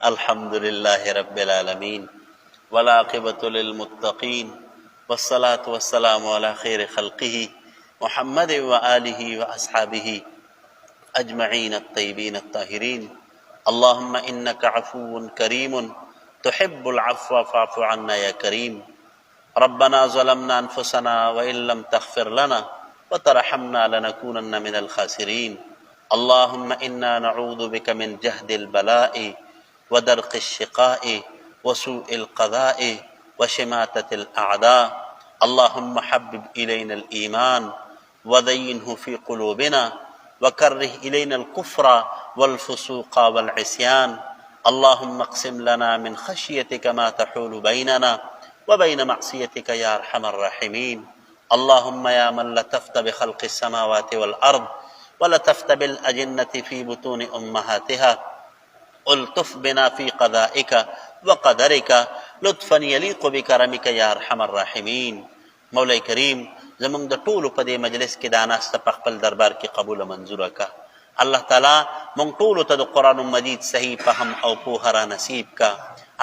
الحمد لله رب العالمين والعاقبة للمتقين والصلاة والسلام على خير خلقه محمد وآله وأصحابه أجمعين الطيبين الطاهرين. اللهم إنك عفو كريم تحب العفو فاعف عنا يا كريم. ربنا ظلمنا أنفسنا وإن لم تغفر لنا وترحمنا لنكونن من الخاسرين. اللهم إنا نعوذ بك من جهد البلاء ودرق الشقاء وسوء القضاء وشماتة الأعداء. اللهم حبب إلينا الإيمان وزينه في قلوبنا وكره إلينا الكفر والفسوق والعصيان. اللهم اقسم لنا من خشيتك ما تحول بيننا وبين معصيتك يا أرحم الراحمين. اللهم يا من لطفت بخلق السماوات والأرض ولطفت بالأجنة في بطون أمهاتها، الطف بنا في قضائك وقدرك لطفا يليق بكرمك يا ارحم الراحمین. مولا کریم زمونږ د ټولو په دې مجلس کې دا ناسته په خپل دربار کې قبول منظوره کا. الله تعالی مونږ ټولو ته د قرآن مجید صحیح فهم او پوهه را نصیب کا.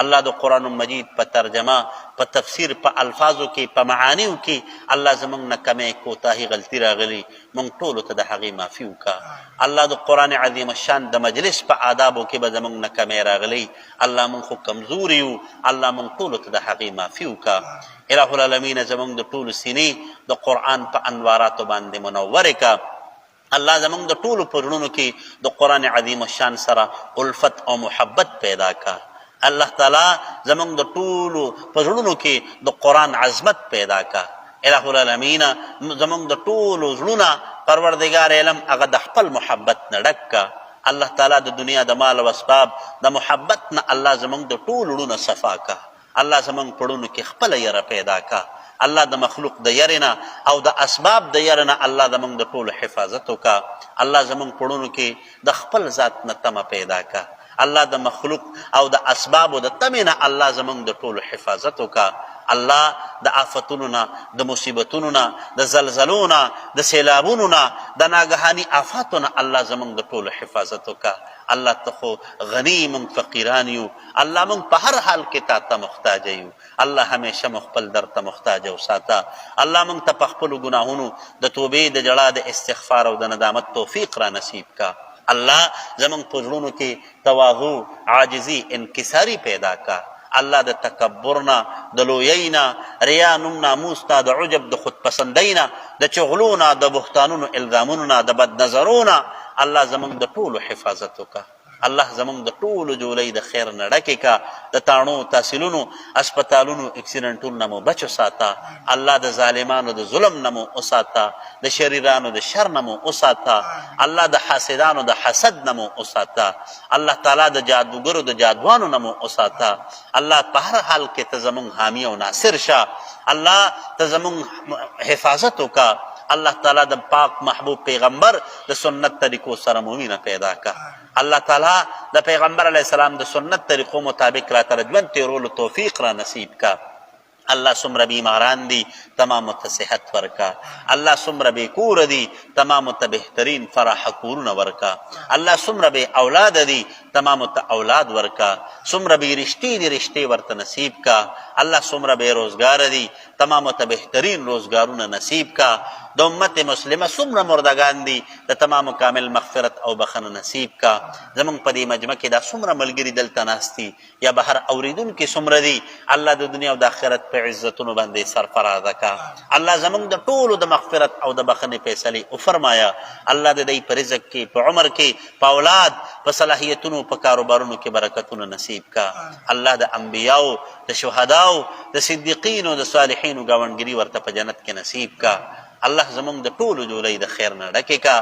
الله د قرآن مجید په ترجمه، په تفسیر، په الفاظو کې، په معانیو کې الله زمونږ نه کمې کوتاهي غلطي راغلي مونږ ټولو ته د هغې معافي وکړه. الله د قرآن عظیم الشان د مجلس په آدابو کې به زمونږ نه کمې راغلی. الله مونږ خو کمزوري یو، الله مونږ ټولو ته د هغې معافي وکړه. الہ العالمین زمونږ د ټولو سینې د قرآن په انواراتو باندې منورې که. الله زمونږ د ټولو په زړونو کې د قرآن عظیم الشان سره الفت او محبت پیدا که. الله تعالی زمونږ د ټولو په زړونو کې د قرآن عظمت پیدا که. الہ العالمین زمونږ د ټولو زړونه پروردگار علم هغه د خپل محبت نه ډک که. الله تعالی د دنیا د مال او اسباب د محبت نه الله زمونږ د ټولو زړونه صفا که. الله زمونږ په زړونو کې خپله یره پیدا که. الله د مخلوق د یرې نه او د اسباب د یرې نه الله زمونږ د ټولو حفاظت وکړه. الله زمونږ په زړونو کې د خپل ذات نه تمه پیدا که. الله د مخلوق او د اسبابو د تمې نه الله زمونږ د ټولو حفاظت وکړه. الله د آفتونو نه، د مصیبتونو نه، د زلزلو نه، د سیلابونو نه، د ناګهاني آفاتو نه الله زمونږ د ټولو حفاظت وکړه. الله ته خو غنی مونږ فقیران یو. الله مونږ په هر حال کې تا ته محتاجه یو. الله همیشه مو خپل در ته محتاجه وساته. الله مونږ ته په خپلو ګناهونو د توبې، د ژړا، د استغفار او د ندامت توفیق را نصیب کا. الله زمونږ په زړونو کې تواضع، عاجزي، انکساري پیدا کا. الله د تکبر نه، د لویۍ نه، ریا، نوم، ناموس نه، د عجب، د خودپسندۍ نه، د چغلو نه، د بهتانونو الزامونو نه، د بد نظرو نه الله زمونږ د ټولو حفاظت وکړه. الله زمونږ د ټولو جولۍ د خیر نه ډکې که. د تاڼو، تحصیلونو، اسپتالونو، اکسیډنټونو نه مو بچ وساته. الله د ظالمانو د ظلم نه مو وساته. د شریرانو د شر نه مو وساته. الله د حاسدانو د حسد نه مو وساته. الله تعالی د جادوګرو د جادوانو نه مو وساته. الله په هر حال کې ته زمونږ حامی او ناصر شه. الله ته زمونږ حفاظت وکړه. الله تعالی د پاک محبوب پیغمبر د سنت طریقو سره مو مینه پیدا که. الله تعالی د پیغمبر علیه السلام د سنت طریقو مطابق را ته ژوند تېرولو توفیق را نصیب که. الله څومره بیماران دي تمامو ته صحت ورکه. الله څومره بې کوره دي تمامو ته بهترین فراحه کورونه ورکه. الله څومره بې اولاده دي تمامو ته اولاد ورکه. څومره بې رشتې دي رشتې ورته نصیب که. الله څومره بې روزګاره دي تمامو ته بهترین روزګارونه نصیب که. د امت مسلمه څومره مردگان دي د تمامو کامل مغفرت او بخنه نصیب که. زمونږ په دې مجمع کې دا څومره ملګري دلته ناست دي یا بهر اوریدونکي څومره دي الله د دنیا او د آخرت په عزتونو باندې سرفرازه که. الله زمونږ د ټولو د مغفرت او د بخنې فیصلې وفرمایه. الله د دوی په رزق کې، په عمر کې، په اولاد، په صلاحیتونو، په کاروبارونو کې برکتونه نصیب که. الله د انبیاو، د شهداو، د صدیقینو، د صالحینو ګاونډګري ورته په جنت کې نصیب که. الله زمونږ د ټولو جولۍ د خیر نه ډکې که.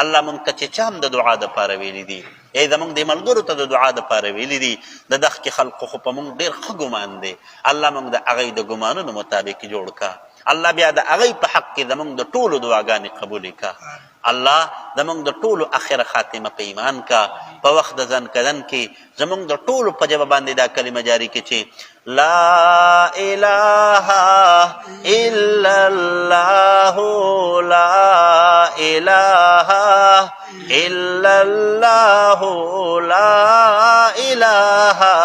الله مونږ ته چې چا هم د دعا دپاره ویلي دي، ای زمونږ دې ملګرو ته د دعا دپاره ویلي دي، د دغه کې خلقو خو په مونږ ډېر ښه ګمان دی. الله مونږ د هغوی د ګمانونو مطابق جوړ که. الله بیا د هغوی په حق کې زمونږ د ټولو دعاګانې قبولې که. الله زمونږ د ټولو اخره خاتمه په ایمان کا. په وخت د ځان کدن کې زمونږ د ټولو په ژبه باندې دا کلمه جاری کې چې لا اله الا الله لا اله ইল্লাল্লাহু লা ইলাহা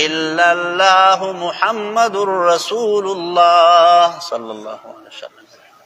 ইল্লাল্লাহু মুহাম্মাদুর রাসূলুল্লাহ সাল্লাল্লাহু আলাইহি ওয়াসাল্লাম।